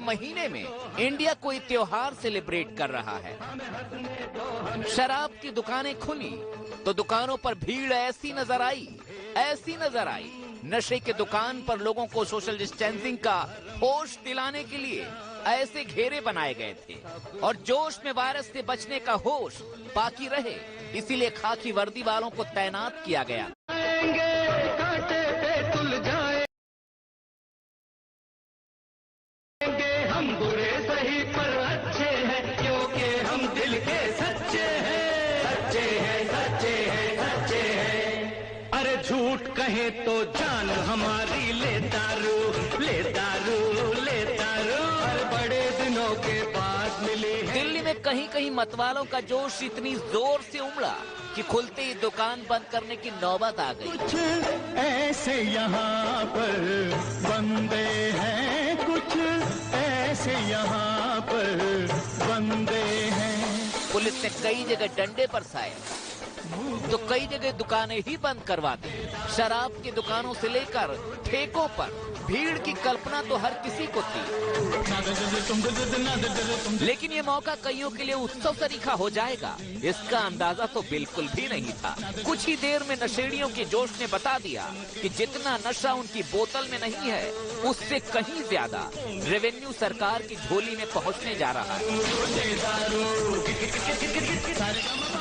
महीने में इंडिया कोई त्योहार सेलिब्रेट कर रहा है। शराब की दुकानें खुली तो दुकानों पर भीड़ ऐसी नजर आई। नशे के दुकान पर लोगों को सोशल डिस्टेंसिंग का होश दिलाने के लिए ऐसे घेरे बनाए गए थे और जोश में वायरस से बचने का होश बाकी रहे, इसीलिए खाकी वर्दी वालों को तैनात किया गया। हम बुरे सही पर अच्छे हैं, क्योंकि हम दिल के सच्चे हैं। अरे झूठ कहे तो जान हमारी ले दारू। हर बड़े दिनों के बाद मिली है। दिल्ली में कहीं कहीं मतवालों का जोश इतनी जोर से उमड़ा कि खुलते ही दुकान बंद करने की नौबत आ गई। कुछ ऐसे यहाँ पर बंदे हैं, कुछ ऐसे यहाँ पर बंदे हैं। पुलिस ने कई जगह डंडे बरसाए तो कई जगह दुकानें ही बंद करवा दी। शराब की दुकानों से लेकर ठेकों पर भीड़ की कल्पना तो हर किसी को थी, लेकिन ये मौका कईयों के लिए उत्सव सरीखा हो जाएगा, इसका अंदाजा तो बिल्कुल भी नहीं था। कुछ ही देर में नशेड़ियों के जोश ने बता दिया कि जितना नशा उनकी बोतल में नहीं है, उससे कहीं ज्यादा रेवेन्यू सरकार की झोली में पहुंचने जा रहा है।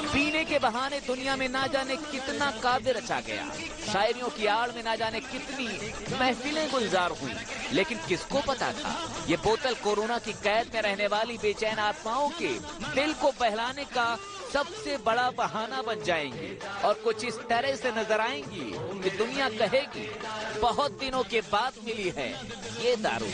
पीने के बहाने दुनिया में ना जाने कितना काव्य रचा गया, शायरियों की आड़ में ना जाने कितनी महफिलें गुलजार हुई, लेकिन किसको पता था ये बोतल कोरोना की कैद में रहने वाली बेचैन आत्माओं के दिल को बहलाने का सबसे बड़ा बहाना बन जाएंगी और कुछ इस तरह से नजर आएंगी कि दुनिया कहेगी बहुत दिनों के बाद मिली है ये दारू।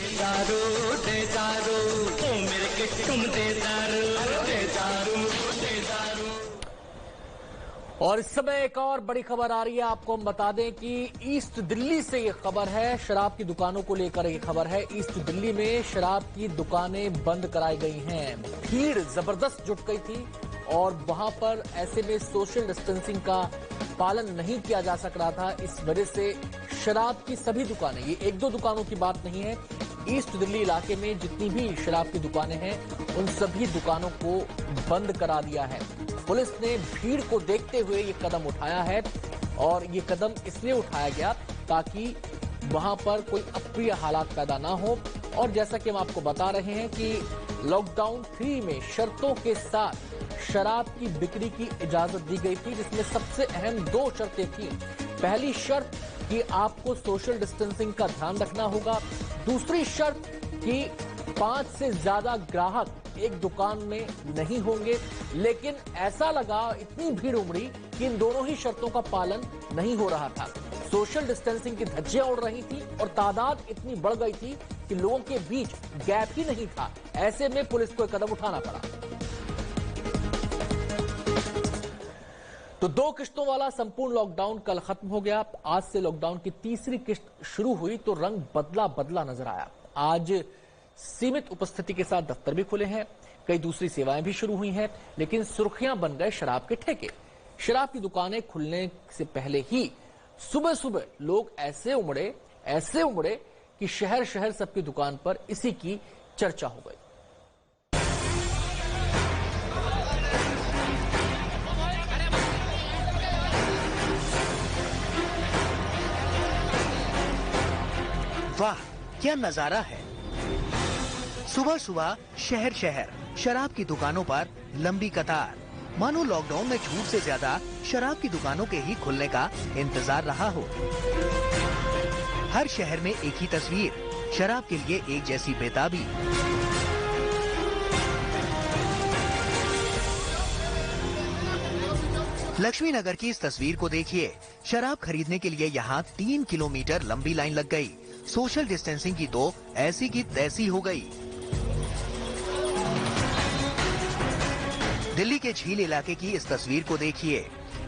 और इस समय एक और बड़ी खबर आ रही है, आपको हम बता दें कि ईस्ट दिल्ली से ये खबर है, शराब की दुकानों को लेकर ये खबर है। ईस्ट दिल्ली में शराब की दुकानें बंद कराई गई हैं, भीड़ जबरदस्त जुट गई थी और वहां पर ऐसे में सोशल डिस्टेंसिंग का पालन नहीं किया जा सक रहा था। इस वजह से शराब की सभी दुकानें, ये एक दो दुकानों की बात नहीं है, ईस्ट दिल्ली इलाके में जितनी भी शराब की दुकानें हैं उन सभी दुकानों को बंद करा दिया है। पुलिस ने भीड़ को देखते हुए ये कदम उठाया है और ये कदम इसलिए उठाया गया ताकि वहां पर कोई अप्रिय हालात पैदा ना हो। और जैसा कि हम आपको बता रहे हैं कि लॉकडाउन 3 में शर्तों के साथ शराब की बिक्री की इजाजत दी गई थी, जिसमें सबसे अहम 2 शर्तें थी। पहली शर्त कि आपको सोशल डिस्टेंसिंग का ध्यान रखना होगा, दूसरी शर्त कि 5 से ज्यादा ग्राहक एक दुकान में नहीं होंगे। लेकिन ऐसा लगा, इतनी भीड़ उमड़ी कि इन दोनों ही शर्तों का पालन नहीं हो रहा था। सोशल डिस्टेंसिंग की धज्जियां उड़ रही थी और तादाद इतनी बढ़ गई थी कि लोगों के बीच गैप ही नहीं था। ऐसे में पुलिस को एक कदम उठाना पड़ा। तो 2 किश्तों वाला संपूर्ण लॉकडाउन कल खत्म हो गया। आज से लॉकडाउन की तीसरी किश्त शुरू हुई तो रंग बदला नजर आया। आज सीमित उपस्थिति के साथ दफ्तर भी खुले हैं, कई दूसरी सेवाएं भी शुरू हुई हैं, लेकिन सुर्खियां बन गए शराब के ठेके। शराब की दुकानें खुलने से पहले ही सुबह सुबह लोग ऐसे उमड़े कि शहर शहर सबकी दुकान पर इसी की चर्चा हो गई। वाह, क्या नजारा है। सुबह सुबह शहर शहर शराब की दुकानों पर लंबी कतार, मानो लॉकडाउन में छूट से ज्यादा शराब की दुकानों के ही खुलने का इंतजार रहा हो। हर शहर में एक ही तस्वीर, शराब के लिए एक जैसी बेताबी। लक्ष्मी नगर की इस तस्वीर को देखिए। शराब खरीदने के लिए यहाँ 3 किलोमीटर लंबी लाइन लग गई। सोशल डिस्टेंसिंग की तो ऐसी की तैसी हो गई। दिल्ली के झील इलाके की इस तस्वीर को देखिए।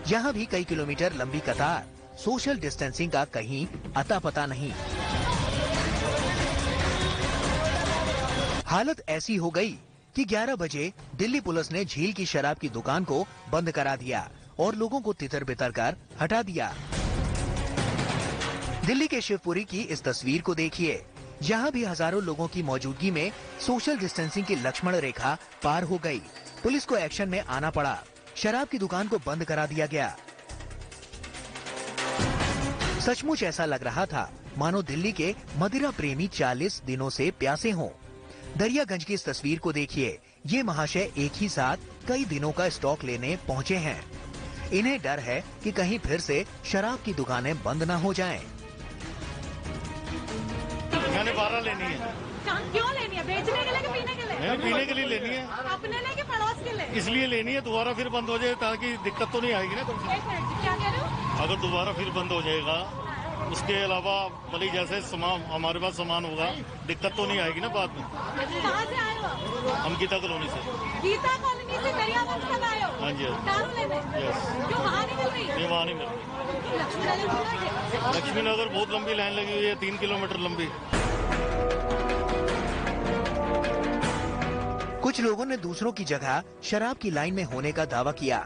यहाँ भी कई किलोमीटर लंबी कतार, सोशल डिस्टेंसिंग का कहीं अता पता नहीं। हालत ऐसी हो गई कि 11 बजे दिल्ली पुलिस ने झील की शराब की दुकान को बंद करा दिया और लोगों को तितर बितर कर हटा दिया। दिल्ली के शिवपुरी की इस तस्वीर को देखिए। यहाँ भी हजारों लोगों की मौजूदगी में सोशल डिस्टेंसिंग की लक्ष्मण रेखा पार हो गई। पुलिस को एक्शन में आना पड़ा। शराब की दुकान को बंद करा दिया गया। सचमुच ऐसा लग रहा था मानो दिल्ली के मदिरा प्रेमी 40 दिनों से प्यासे हों। दरियागंज की इस तस्वीर को देखिए। ये महाशय एक ही साथ कई दिनों का स्टॉक लेने पहुँचे हैं। इन्हें डर है कि कहीं फिर से शराब की दुकानें बंद न हो जाएं। मैंने 12 लेनी है। क्यों लेनी है? बेचने के लिए कि पीने के लिए? मैंने पीने के लिए लेनी है। अपने लिए कि पड़ोस के लिए? इसलिए लेनी है, दोबारा फिर बंद हो जाए ताकि दिक्कत तो नहीं आएगी ना। एक मिनट, क्या कह रहे हो? अगर दोबारा फिर बंद हो जाएगा, उसके अलावा मतलब जैसे सामान हमारे पास सामान होगा, दिक्कत तो नहीं आएगी ना बाद में। कहाँ से आए हो? हम गीता कॉलोनी से। गीता कॉलोनी से दरियागंज तक आए हो? हाँ जी। दारू लेने? क्यों वहाँ नहीं मिल रही? नहीं, वहाँ नहीं मिल रही। लक्ष्मी नगर? लक्ष्मी नगर बहुत लंबी लाइन लगी हुई है, 3 किलोमीटर लंबी। कुछ लोगों ने दूसरों की जगह शराब की लाइन में होने का दावा किया,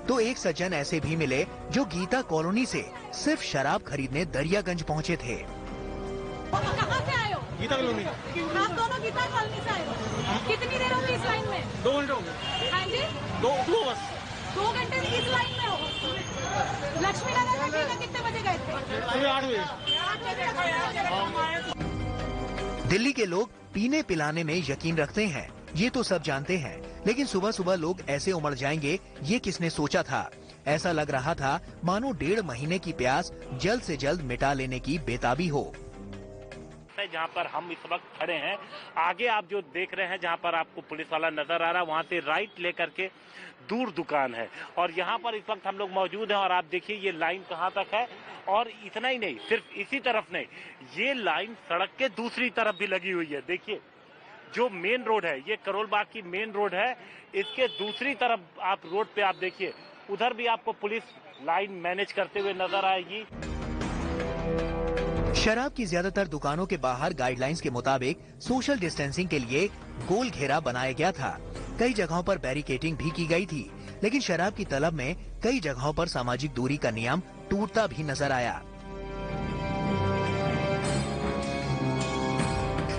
तो एक सज्जन ऐसे भी मिले जो गीता कॉलोनी से सिर्फ शराब खरीदने दरियागंज पहुंचे थे। कहाँ से आए हो? गीता कॉलोनी। आप दोनों गीता कॉलोनी से आए हो? कितनी देर होगी इस लाइन में? 2 घंटे हो गए। हाँ जी, 2 बस। 2 घंटे से इस लाइन में हो? लक्ष्मी नगर में कितने बजे गए थे? 8 बजे। दिल्ली के लोग पीने पिलाने में यकीन रखते हैं, ये तो सब जानते हैं, लेकिन सुबह सुबह लोग ऐसे उमड़ जाएंगे, ये किसने सोचा था। ऐसा लग रहा था मानो 1.5 महीने की प्यास जल्द से जल्द मिटा लेने की बेताबी हो। जहाँ पर हम इस वक्त खड़े हैं, आगे आप जो देख रहे हैं, जहाँ पर आपको पुलिस वाला नजर आ रहा है, वहाँ से राइट लेकर के दूर दुकान है और यहाँ पर इस वक्त हम लोग मौजूद हैं और आप देखिए ये लाइन कहाँ तक है। और इतना ही नहीं, सिर्फ इसी तरफ नहीं, ये लाइन सड़क के दूसरी तरफ भी लगी हुई है। देखिए जो मेन रोड है, ये करोल बाग की मेन रोड है, इसके दूसरी तरफ आप रोड पे आप देखिए, उधर भी आपको पुलिस लाइन मैनेज करते हुए नजर आएगी। शराब की ज्यादातर दुकानों के बाहर गाइडलाइंस के मुताबिक सोशल डिस्टेंसिंग के लिए गोल घेरा बनाया गया था। कई जगहों पर बैरिकेडिंग भी की गई थी, लेकिन शराब की तलब में कई जगहों पर सामाजिक दूरी का नियम टूटता भी नजर आया।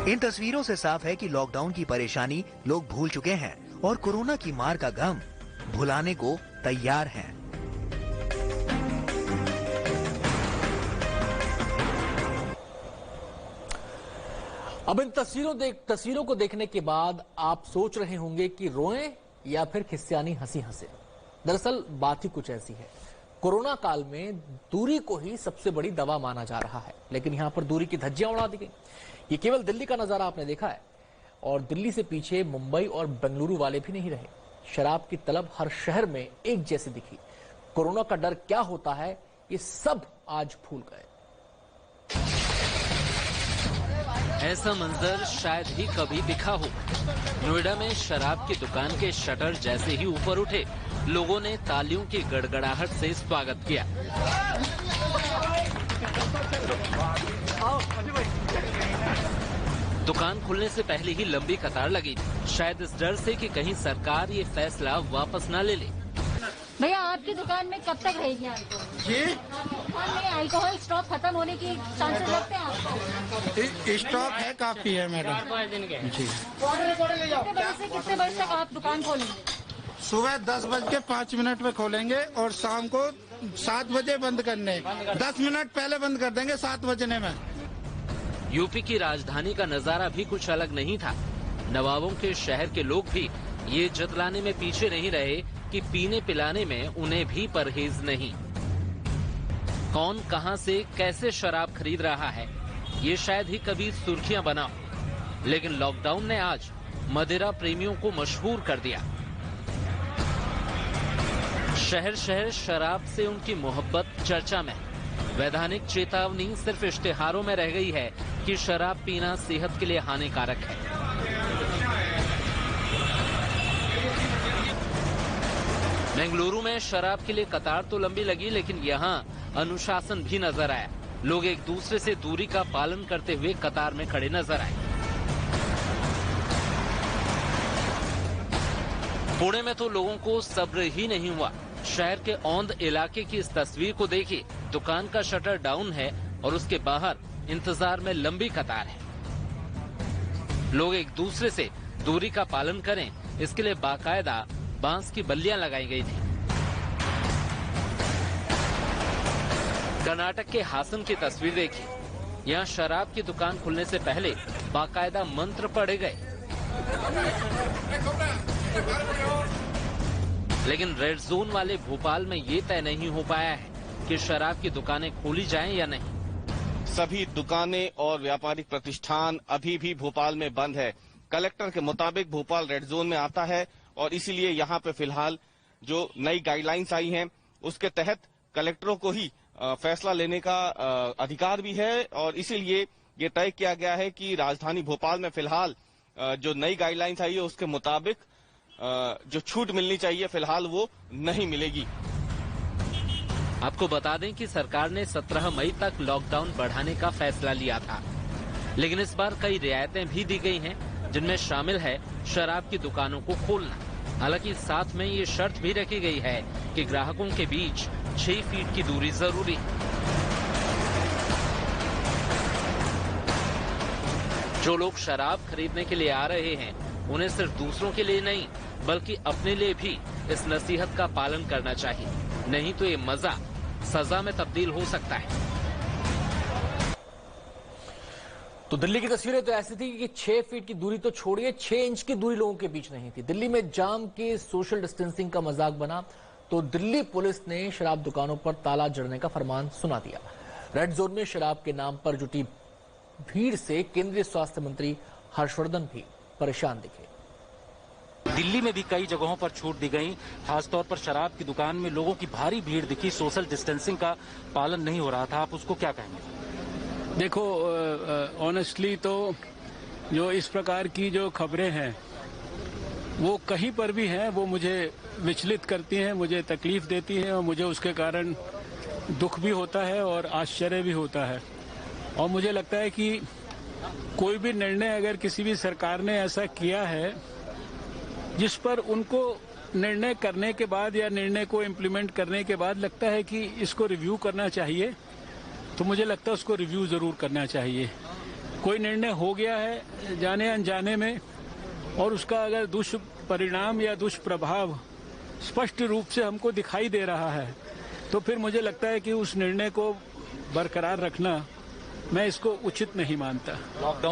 इन तस्वीरों से साफ है कि लॉकडाउन की परेशानी लोग भूल चुके हैं और कोरोना की मार का गम भुलाने को तैयार हैं। अब इन तस्वीरों को देखने के बाद आप सोच रहे होंगे कि रोएं या फिर खिस्यानी हंसी हंसे। दरअसल बात ही कुछ ऐसी है। कोरोना काल में दूरी को ही सबसे बड़ी दवा माना जा रहा है, लेकिन यहाँ पर दूरी की धज्जियां उड़ा दी गई। ये केवल दिल्ली का नजारा आपने देखा है, और दिल्ली से पीछे मुंबई और बेंगलुरु वाले भी नहीं रहे। शराब की तलब हर शहर में एक जैसी दिखी। कोरोना का डर क्या होता है, ये सब आज भूल गए। ऐसा मंजर शायद ही कभी दिखा हो। नोएडा में शराब की दुकान के शटर जैसे ही ऊपर उठे, लोगों ने तालियों की गड़गड़ाहट से स्वागत किया। दुकान खुलने से पहले ही लंबी कतार लगी थी, शायद इस डर से कि कहीं सरकार ये फैसला वापस न ले ले। भैया आपकी दुकान में कब तक रहेगी अल्कोहल? जी दुकान में अल्कोहल स्टॉक खत्म होने की चांसेस लगते हैं आपको? स्टॉक है, काफी है मैडम जी। कितने बजे से कितने बजे तक आप दुकान खोलेंगे? सुबह 10:05 पे खोलेंगे और शाम को 7 बजे बंद करने। 10 मिनट पहले बंद कर देंगे 7 बजने में। यूपी की राजधानी का नजारा भी कुछ अलग नहीं था। नवाबों के शहर के लोग भी ये जतलाने में पीछे नहीं रहे कि पीने पिलाने में उन्हें भी परहेज नहीं। कौन कहां से कैसे शराब खरीद रहा है, ये शायद ही कभी सुर्खियां बना हो, लेकिन लॉकडाउन ने आज मदिरा प्रेमियों को मशहूर कर दिया। शहर शहर शराब से उनकी मोहब्बत चर्चा में। वैधानिक चेतावनी सिर्फ इश्तिहारों में रह गई है कि शराब पीना सेहत के लिए हानिकारक है। बेंगलुरु में शराब के लिए कतार तो लंबी लगी, लेकिन यहाँ अनुशासन भी नजर आया। लोग एक दूसरे से दूरी का पालन करते हुए कतार में खड़े नजर आए। पुणे में तो लोगों को सब्र ही नहीं हुआ। शहर के औंध इलाके की इस तस्वीर को देखिए। दुकान का शटर डाउन है और उसके बाहर इंतजार में लंबी कतार है। लोग एक दूसरे से दूरी का पालन करें, इसके लिए बाकायदा बांस की बल्लियां लगाई गई थी। कर्नाटक के हासन की तस्वीर देखिए। यहाँ शराब की दुकान खुलने से पहले बाकायदा मंत्र पढ़े गए, लेकिन रेड जोन वाले भोपाल में ये तय नहीं हो पाया है कि शराब की दुकानें खोली जाएं या नहीं। सभी दुकानें और व्यापारिक प्रतिष्ठान अभी भी भोपाल में बंद है। कलेक्टर के मुताबिक भोपाल रेड जोन में आता है और इसीलिए यहाँ पे फिलहाल जो नई गाइडलाइंस आई हैं उसके तहत कलेक्टरों को ही फैसला लेने का अधिकार भी है और इसीलिए ये तय किया गया है कि राजधानी भोपाल में फिलहाल जो नई गाइडलाइंस आई है उसके मुताबिक जो छूट मिलनी चाहिए फिलहाल वो नहीं मिलेगी। आपको बता दें कि सरकार ने 17 मई तक लॉकडाउन बढ़ाने का फैसला लिया था, लेकिन इस बार कई रियायतें भी दी गई हैं, जिनमें शामिल है शराब की दुकानों को खोलना। हालांकि साथ में ये शर्त भी रखी गई है कि ग्राहकों के बीच 6 फीट की दूरी जरूरी है। जो लोग शराब खरीदने के लिए आ रहे हैं उन्हें सिर्फ दूसरों के लिए नहीं बल्कि अपने लिए भी इस नसीहत का पालन करना चाहिए, नहीं तो ये मजा सजा में तब्दील हो सकता है। तो दिल्ली की तस्वीरें तो ऐसी थी कि 6 फीट की दूरी तो छोड़िए, 6 इंच की दूरी लोगों के बीच नहीं थी। दिल्ली में जाम के सोशल डिस्टेंसिंग का मजाक बना तो दिल्ली पुलिस ने शराब दुकानों पर ताला जड़ने का फरमान सुना दिया। रेड जोन में शराब के नाम पर जुटी भीड़ से केंद्रीय स्वास्थ्य मंत्री हर्षवर्धन भी परेशान दिखे। दिल्ली में भी कई जगहों पर छूट दी गई, खासतौर पर शराब की दुकान में लोगों की भारी भीड़ दिखी। सोशल डिस्टेंसिंग का पालन नहीं हो रहा था, आप उसको क्या कहेंगे? देखो, ऑनेस्टली तो जो इस प्रकार की जो खबरें हैं वो कहीं पर भी हैं, वो मुझे विचलित करती हैं, मुझे तकलीफ देती हैं और मुझे उसके कारण दुख भी होता है और आश्चर्य भी होता है। और मुझे लगता है कि कोई भी निर्णय अगर किसी भी सरकार ने ऐसा किया है जिस पर उनको निर्णय करने के बाद या निर्णय को इम्प्लीमेंट करने के बाद लगता है कि इसको रिव्यू करना चाहिए, तो मुझे लगता है उसको रिव्यू जरूर करना चाहिए। कोई निर्णय हो गया है जाने अनजाने में और उसका अगर दुष्परिणाम या दुष्प्रभाव स्पष्ट रूप से हमको दिखाई दे रहा है तो फिर मुझे लगता है कि उस निर्णय को बरकरार रखना मैं इसको उचित नहीं मानता।